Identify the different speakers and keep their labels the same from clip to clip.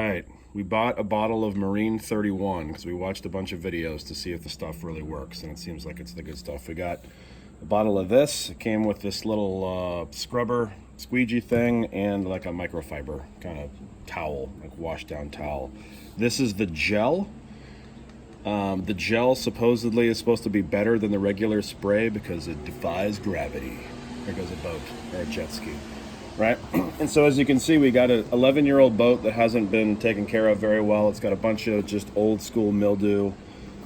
Speaker 1: right, we bought a bottle of Marine 31 because we watched a bunch of videos to see if the stuff really works, and it seems like it's the good stuff. We got a bottle of this. It came with this little scrubber squeegee thing and like a microfiber kind of towel, like wash down towel. This is the gel. The gel supposedly is supposed to be better than the regular spray because it defies gravity. There goes a boat or a jet ski. Right? And so as you can see, we got an 11-year-old boat that hasn't been taken care of very well. It's got a bunch of just old school mildew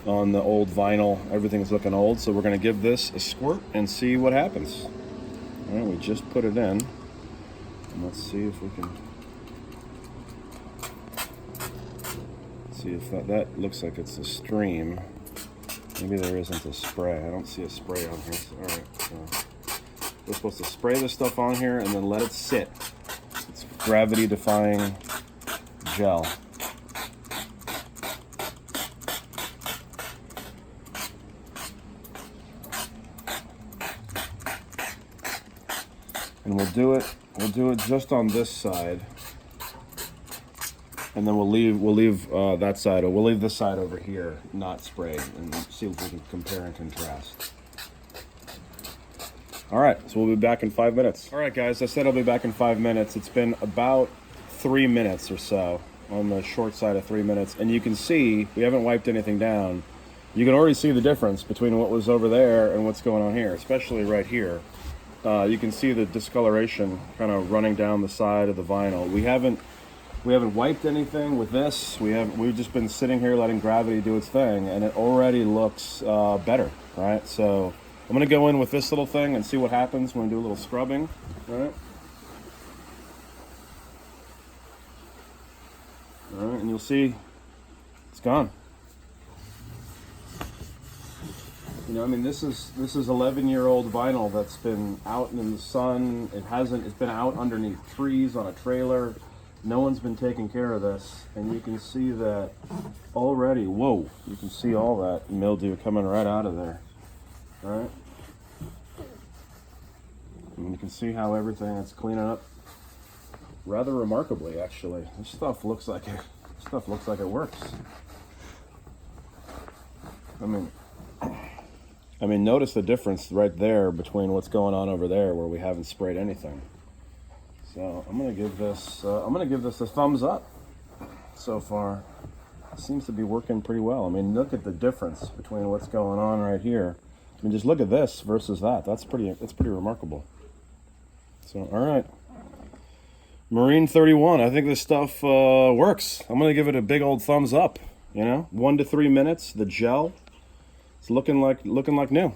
Speaker 1: on the old vinyl. Everything's looking old. So we're going to give this a squirt and see what happens. All right, we just put it in. And let's see if we can see if that looks like it's a stream. Maybe there isn't a spray. I don't see a spray on here. So, all right. So we're supposed to spray this stuff on here and then let it sit. It's gravity-defying gel. And we'll do it just on this side. And then we'll leave that side, or we'll leave this side over here, not sprayed, and see if we can compare and contrast. All right, so we'll be back in 5 minutes. All right, guys, I said I'll be back in 5 minutes. It's been about 3 minutes or so, on the short side of 3 minutes. And you can see, we haven't wiped anything down. You can already see the difference between what was over there and what's going on here, especially right here. You can see the discoloration kind of running down the side of the vinyl. We haven't wiped anything with this. We've just been sitting here letting gravity do its thing, and it already looks better, right? So I'm gonna go in with this little thing and see what happens when we do a little scrubbing, all right? All right, and you'll see it's gone. You know, I mean, this is 11-year-old vinyl that's been out in the sun. It's been out underneath trees on a trailer. No one's been taking care of this, and you can see that already. Whoa, you can see all that mildew coming right out of there. All right, and you can see how everything is cleaning up rather remarkably. Actually, this stuff looks like it works. I mean, notice the difference right there between what's going on over there where we haven't sprayed anything. So I'm gonna give this a thumbs up. So far, it seems to be working pretty well. I mean, look at the difference between what's going on right here. I mean, just look at this versus that. That's pretty remarkable. So, all right, Marine 31. I think this stuff works. I'm gonna give it a big old thumbs up. You know, 1 to 3 minutes. The gel, it's looking like new.